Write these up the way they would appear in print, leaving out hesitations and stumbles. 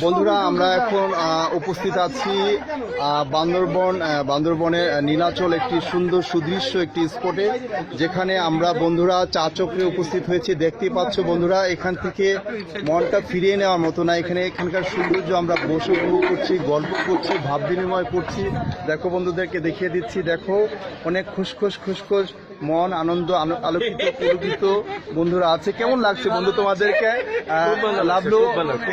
বন্ধুরা আমরা এখন উপস্থিত আছি বান্দরবনের নীলাচল একটি সুন্দর সুদৃশ্য একটি স্পটে, যেখানে আমরা বন্ধুরা চা চক্রে উপস্থিত হয়েছি। দেখতেই পাচ্ছ বন্ধুরা, এখান থেকে মনটা ফিরিয়ে নেওয়ার মতো না। এখানকার সৌন্দর্য আমরা বসে উপভোগ করছি, গল্প করছি, ভাব বিনিময় করছি। দেখো বন্ধুদেরকে দেখিয়ে দিচ্ছি, দেখো অনেক খুশখুশ মন আনন্দ আলোকিত পুলকিত বন্ধুরা আছে। কেমন লাগছে বন্ধু তোমাদেরকে? লাভলো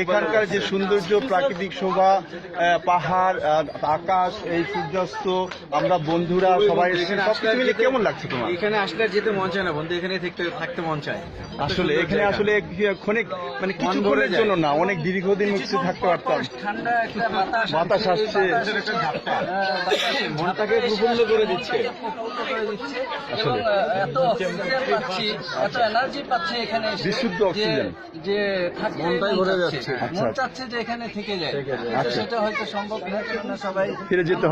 এখানকার যে সৌন্দর্য, প্রাকৃতিক শোভা, পাহাড়, আকাশ, এই সূর্যাস্ত, আমরা বন্ধুরা সবাই সবকিছু মিলে কেমন লাগছে তোমার? এখানে আসলে যেতে মন চায় না বন্ধু, এখানে থাকতে মন চায়। আসলে এখানে আসলে ক্ষণিক মানে কিছুক্ষণের জন্য না, অনেক দীর্ঘদিন মুক্তি থাকতে পারতাম। ঠান্ডা একটা বাতাস আসছে, মনটাকে প্রফুল্ল করে দিচ্ছে। আসলে এত অক্সিজেন পাচ্ছি, এত এনার্জি পাচ্ছি এখানে এসে, বিশুদ্ধ অক্সিজেন, যে মনটাই ভরে যাচ্ছে। মন চাচ্ছে যে এখানে থেকে যায়। সেটা হয়তো সম্ভব না, কারণ সবাই ফিরে যেতে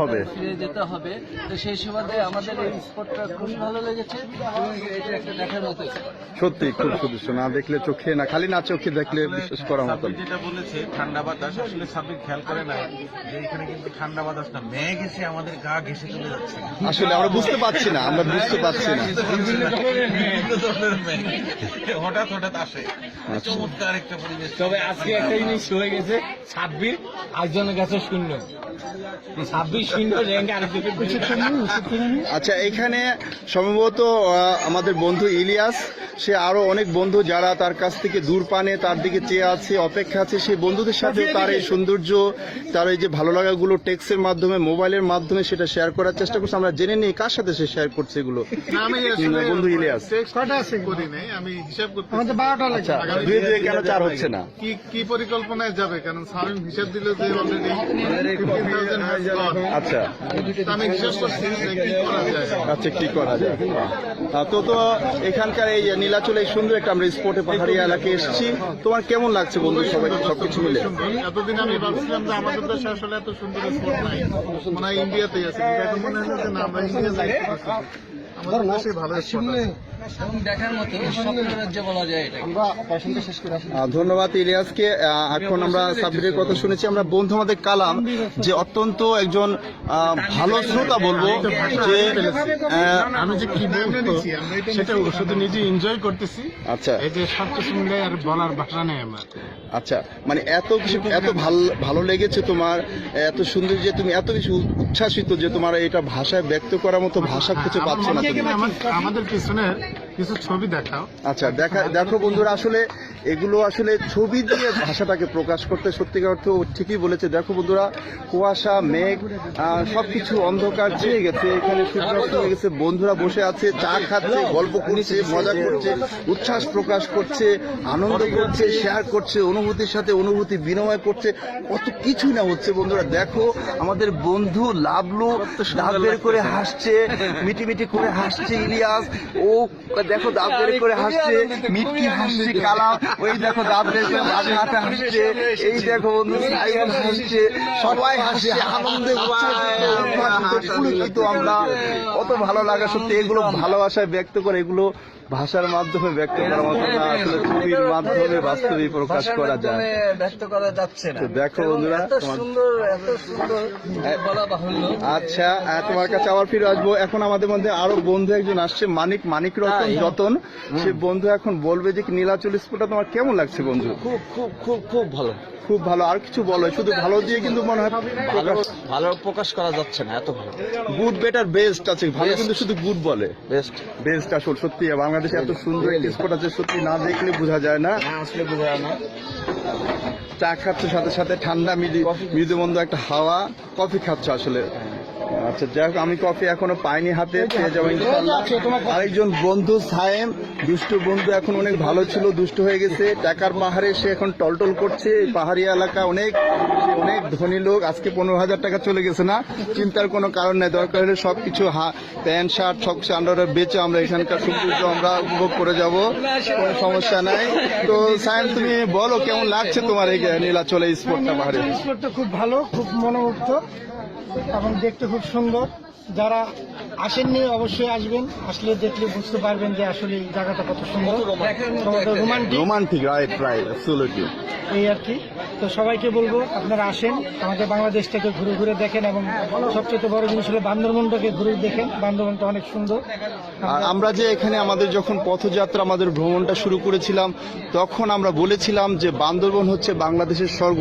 হবে। তো সেই সুবাদে আমাদের এই স্পটটা খুবই ভালো লেগেছে এবং এটা একটা দেখার মতো। সত্যি খুব সুদৃশ্য, না দেখলে চোখে না, খালি না চোখে দেখলে বিশ্বাস করার মতো। যেটা বলেছে ঠান্ডা বাতাস, আসলে সাবিক খেয়াল করে না যে এখানে কিন্তু ঠান্ডা বাতাস না, মেঘ এসে আমাদের গা ঘেসে চলে যাচ্ছে। আসলে আমরা বুঝতে পারছি না, হঠাৎ আসে। চমৎকার একটা পরিবেশ। তবে আজকে একটা জিনিস হয়ে গেছে, 26 আরেকজনের কাছে শূন্য, 26 শূন্য র্যাঙ্ক আরেকজনের। আচ্ছা, এখানে সম্ভবত আমাদের বন্ধু ইলিয়াস, সে আরো অনেক বন্ধু যারা তার কাছ থেকে দূর পানে তার দিকে চেয়ে আছে, অপেক্ষা আছে, সেই বন্ধুদের সাথে তার এই সৌন্দর্য, তার এই যে ভালো লাগাগুলো টেক্সটের মাধ্যমে, মোবাইলের মাধ্যমে সেটা শেয়ার করার চেষ্টা করছে। আমরা জেনে নিই কার সাথে সে শেয়ার করছে এগুলো। বন্ধু ইলিয়াস, আমি হিসাব করতে আচ্ছা, 2 কেন 4 হচ্ছে না? কি পরিকল্পনায় যাবে? কারণ স্বামী হিসাব দিল যে অলরেডি 15,000 has gone। আচ্ছা আমি হিসাব করছি যে কি করা যায়। আচ্ছা, কি করা যায়? তো এখানকার এই নীলাচলে এই সুন্দর একটা আমরা স্পটে পাহাড়ি এলাকায় এসেছি। তোমার কেমন লাগছে বন্ধু সবাই সবকিছু মিলে? এতদিন আমি ভাবছিলাম যে আমাদের দেশে আসলে এত সুন্দর স্পট নাই, মনে হয় ইন্ডিয়াতেই আছে, কিন্তু এখন মনে হয় যে না, আমরা ইন্ডিয়া যাই, আমাদের দেশে ভালো স্পট আছে। দেখার মতো স্বপ্নের রাজ্য বলা যায় এটা। ধন্যবাদ ইলিয়াসকে। এখন আমরা সাব্বিরের কথা শুনেছি। আমরা বন্ধু আমাদের কালাম, যে অত্যন্ত একজন ভালো শ্রোতা বলবো, যে আমি যে কি বলবো সেটা শুধু নিজে এনজয় করতেছি। আচ্ছা, এই যে সবকিছু মিলে আর বলার ভাষা নেই আমার। আচ্ছা, মানে এত কিছু, এত ভালো লেগেছে তোমার, এত সুন্দর যে তুমি এত কিছু উচ্ছ্বাসিত যে তোমার এটা ভাষায় ব্যক্ত করার মতো ভাষা খুঁজে পাচ্ছ না তুমি। আমাদের পিছনে কিছু ছবি দেখাও। আচ্ছা, দেখো বন্ধুরা, আসলে এগুলো আসলে ছবি দিয়ে ভাষাটাকে প্রকাশ করতে সত্যিকার অর্থ ঠিকই বলেছে। দেখো বন্ধুরা, কুয়াশা, মেঘ, সবকিছু অন্ধকার ছেয়ে গেছে, এখানে সূর্যাস্ত হয়ে গেছে, বন্ধুরা বসে আছে, চা খাচ্ছে, গল্প করছে, মজা করছে, উচ্ছ্বাস প্রকাশ করছে, আনন্দ করছে, শেয়ার করছে, অনুভূতির সাথে অনুভূতি বিনিময় করছে, কত কিছুই না হচ্ছে বন্ধুরা। দেখো আমাদের বন্ধু লাভলু দাঁত বের করে হাসছে, মিটি করে হাসছে ইলিয়াস, ও দেখো দাঁত বের করে হাসছে, মিটকি হাসছে কালাম, ওই দেখো দাঁত বের করে মাঝে হাতে হাসছে, এই দেখো বন্ধু সাইয়ান হাসছে, সবাই হাসছে, আনন্দে পুলকিত আমরা। কত ভালো লাগে সত্যি, এগুলো ভালোবাসায় ব্যক্ত করে, এগুলো ভাষার মাধ্যমে ব্যক্ত করার মতো না, আসলে ছবির মাধ্যমে বাস্তবে প্রকাশ করা যায়, ব্যক্ত করা যাচ্ছে না। দেখো বন্ধুরা, এত সুন্দর বলা বাহুল্য। আচ্ছা, তোমার কাছে আবার ফিরে আসবো। এখন আমাদের মধ্যে আরো বন্ধু একজন আসছে, মানিক রতন যতন। সে বন্ধু এখন বলবে যে নীলাচল স্পটটা তোমার কেমন লাগছে বন্ধু? খুব ভালো, খুব ভালো। আর কিছু বলো, শুধু ভালো দিয়ে কিন্তু মনে হয় ভালো প্রকাশ করা যাচ্ছে না, এত ভালো। গুড, বেটার, বেস্ট আছে, ভালো কিন্তু শুধু গুড বলে, বেস্ট আসল। সত্যি বাংলাদেশে এত সুন্দর একটি স্পট আছে, সত্যি না দেখলে বোঝা যায় না, আসলে বোঝা যায় না। চা খাচ্ছ, সাথে সাথে ঠান্ডা মৃদুমন্দ একটা হাওয়া, কফি খাচ্ছ আসলে। আচ্ছা, যাই হোক, আমি কফি এখনো পাইনি হাতে, পেয়ে যাবো ইনশাআল্লাহ। আরেকজন বন্ধু সায়েম, দুষ্ট বন্ধু, এখন অনেক ভালো ছিল, দুষ্ট হয়ে গেছে, টাকার পাহাড়ে সে এখন টলটল করছে। পাহাড়ি এলাকা, সে অনেক ধনী লোক, আজকে 15,000 টাকা চলে গেছে না, চিন্তার কোনো কারণ নেই। দরকার হলে সবকিছু প্যান্ট শার্ট সবকিছু আন্ডারে বেচে আমরা এখানকার সৌন্দর্য আমরা উপভোগ করে যাব, কোনো সমস্যা নাই। তো সায়েম, তুমি বলো কেমন লাগছে তোমার এই নীলাচল স্পটটা? পাহাড়ে স্পটটা খুব ভালো, খুব মনোমুগ্ধ। এবং দেখতে খুব সুন্দর। যারা আসেননি অবশ্যই আসবেন, আসলে দেখলে বুঝতে পারবেন যে আসলে এই জায়গাটা কত সুন্দর, romantic romantic, right right, absolutely. এই আর কি। তো সবাইকে বলবো আপনারা আসেন, আমাদের বাংলাদেশটাকে ঘুরে ঘুরে দেখেন, এবং সবচেয়ে বড় জিনিস হলো বান্দরবনটাকে ঘুরে দেখেন। বান্দরবনটা অনেক সুন্দর। আর আমরা যে এখানে আমাদের যখন পথযাত্রা আমাদের ভ্রমণটা শুরু করেছিলাম, তখন আমরা বলেছিলাম যে বান্দরবন হচ্ছে বাংলাদেশের স্বর্গ।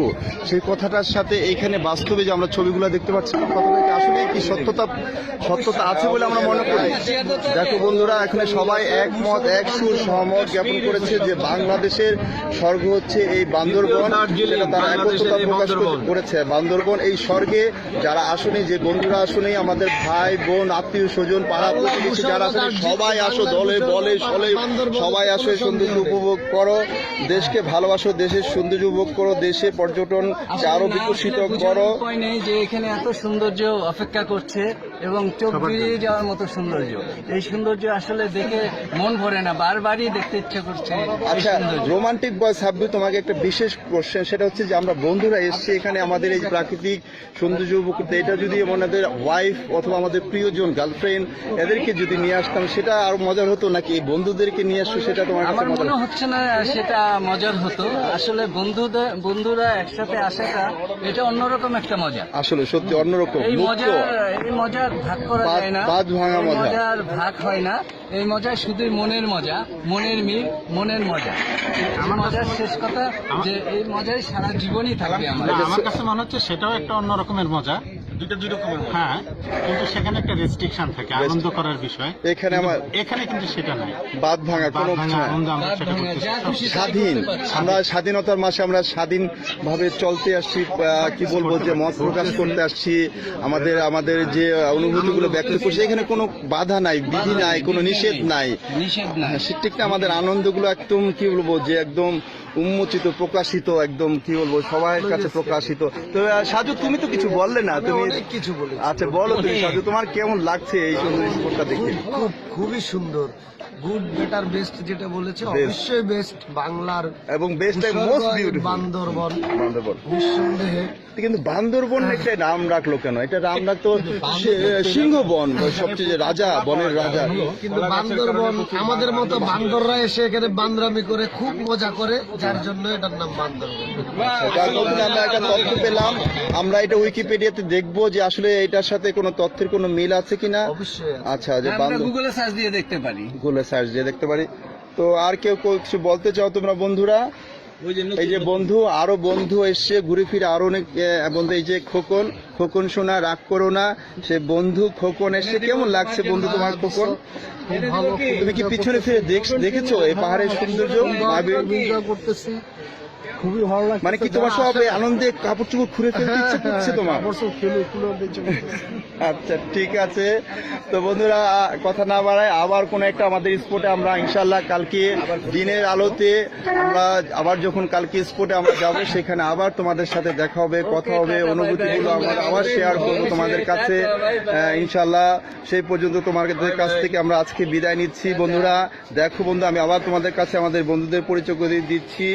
সেই কথাটার সাথে এখানে বাস্তবে যে আমরা ছবিগুলো দেখতে পাচ্ছি, কথাটা কি আসলে কি সত্যতা আছে বলে আমরা মনে করি। দেখো বন্ধুরা, এখানে সবাই একমত, এক সুর সহমত জ্ঞাপন করেছে যে বাংলাদেশের স্বর্গ হচ্ছে এই বান্দরবন। যেটা তারা একত্রতা প্রকাশ করেছে। বান্দরবন এই স্বর্গে যারা আসেনি, যে বন্ধুরা আসেনি, আমাদের ভাই বোন আত্মীয় স্বজন পাড়া প্রতিবেশী যারা আসেনি, সবাই আসো, দলে বলে সলে সবাই আসো, এই সৌন্দর্য উপভোগ করো, দেশকে ভালোবাসো, দেশের সৌন্দর্য উপভোগ করো, দেশে পর্যটন আরো বিকশিত করো। উপায় নেই যে এখানে এত সৌন্দর্য অপেক্ষা করছে এবং চোখ জুড়িয়ে যাওয়ার মতো সৌন্দর্য। এই সৌন্দর্য আসলে দেখে মন ভরে না, বারবারই দেখতে ইচ্ছা করছে এই আচ্ছা, সৌন্দর্য। রোমান্টিক বয় সাব্বির, তোমাকে একটা বিশেষ কোশ্চেন, সেটা হচ্ছে যে আমরা বন্ধুরা এসেছি এখানে আমাদের এই প্রাকৃতিক সৌন্দর্য উপভোগ করতে। এটা যদি আমাদের ওয়াইফ অথবা আমাদের প্রিয়জন গার্লফ্রেন্ড এদেরকে যদি নিয়ে আসতাম, সেটা আরো মজার হতো, নাকি এই বন্ধুদেরকে নিয়ে আসছো সেটা তোমার কাছে আমার মজার মনে হচ্ছে না সেটা মজার হতো। আসলে বন্ধুরা একসাথে আসাটা এটা অন্যরকম একটা মজা। আসলে সত্যি অন্যরকম, এই মুক্ত, মজার ভাগ করা যায় না, বাদ ভাঙা এই মজা। মজার ভাগ হয় না। এই মজা শুধুই মনের মজা, মনের মিল, মনের মজা। আমার মজার শেষ কথা যে এই মজাই সারা জীবনই থাকবে আমার। আমার কাছে মনে হচ্ছে সেটাও একটা অন্য রকমের মজা, দুই রকমের। হ্যাঁ, কিন্তু সেখানে একটা রেস্ট্রিকশন থাকে, আনন্দ করার বিষয়। এখানে এখানে কিন্তু সেটা নাই, বাদ ভাঙা কোনো বাদ ভাঙা আনন্দ আমরা সেটা করতেছি। স্বাধীন, আমরা স্বাধীনতার মাসে আমরা স্বাধীন ভাবে চলতে আসছি, কি বলবো, যে মত প্রকাশ করতে আসছি, আমাদের যে অনুভূতিগুলো ব্যক্ত করছি, এখানে কোনো বাধা নাই, বিধি নাই, কোনো নিষেধ নাই। নিষেধ না। ঠিক না, আমাদের আনন্দগুলো একদম কি বলবো, যে একদম উন্মোচিত, প্রকাশিত, একদম কি বলবো, সবার কাছে প্রকাশিত। তো সাজু, তুমি তো কিছু বললে না, তুমি কিছু বলে। আচ্ছা বলো তুমি সাজু, তোমার কেমন লাগছে এই সুন্দর স্পটটা দেখে? খুবই সুন্দর, গুড, বেটার, বেস্ট যেটা বলেছে, Best. অবশ্যই বেস্ট। বাংলার এবং best most beautiful Bandarban Bandarban. নিঃসন্দেহে। কিন্তু বান্দরবন একটা নাম রাখলো কেন? এটা নাম রাখতো সিংহবন, সবচেয়ে রাজা, বনের রাজা। কিন্তু বান্দরবন, আমাদের মতো বান্দররা এসে এখানে বান্দরামি করে, খুব মজা করে, যার জন্য এটার নাম বান্দরবন। যার মধ্যে আমরা একটা তথ্য পেলাম, আমরা এটা উইকিপিডিয়াতে দেখবো যে আসলে এটার সাথে কোনো তথ্যের কোনো মিল আছে কিনা। অবশ্যই আছে। আচ্ছা, যে আমরা গুগলে সার্চ দিয়ে দেখতে পারি। গুগলে সার্চ দিয়ে দেখতে পারি। তো আর কেউ কিছু বলতে চাও তোমরা বন্ধুরা? এই যে বন্ধু, আরো বন্ধু এসছে ঘুরে ফিরে, আরো অনেক বন্ধু। এই যে খোকন শোনা, রাগ করো না, সে বন্ধু খোকন এসছে। কেমন লাগছে বন্ধু তোমার খোকন? তুমি কি পিছনে ফিরে দেখেছো এই পাহাড়ের সৌন্দর্য? এনজয় করতেছি, খুবই ভালো লাগছে। মানে কি তোমার সব এই আনন্দে কাপড় চোপড় খুলে ফেলতে ইচ্ছে করছে তোমার? আচ্ছা, ঠিক আছে। তো বন্ধুরা, কথা না বাড়ায়, আবার কোন একটা আমাদের স্পটে আমরা ইনশাল্লাহ কালকে দিনের আলোতে আমরা আবার যখন কালকে স্পটে আমরা যাব, সেখানে আবার তোমাদের সাথে দেখা হবে, কথা হবে, অনুভূতিগুলো আমরা আবার শেয়ার করবো তোমাদের কাছে ইনশাল্লাহ। সেই পর্যন্ত তোমাদের কাছ থেকে আমরা আজকে বিদায় নিচ্ছি বন্ধুরা। দেখো বন্ধু, আমি আবার তোমাদের কাছে আমাদের বন্ধুদের পরিচয় করে দিচ্ছি।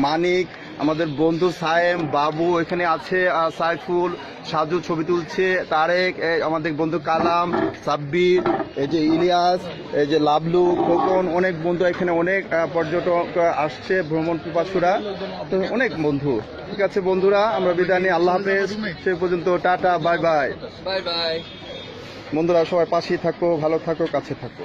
মানিক, আমাদের বন্ধু সায়েম, বাবু এখানে আছে, সাইফুল, সাজু ছবি তুলছে, তারেক, আমাদের বন্ধু কালাম, সাব্বির, এই যে ইলিয়াস, এই যে লাবলু, খোকন, অনেক বন্ধু এখানে, অনেক পর্যটক আসছে, ভ্রমণ পিপাসুরা, তো অনেক বন্ধু। ঠিক আছে বন্ধুরা, আমরা বিদায় নিই, আল্লাহ হাফেজ, সেই পর্যন্ত tata, bye bye. Bye bye. বন্ধুরা সবাই পাশেই থাকো, ভালো থাকো, কাছে থাকো।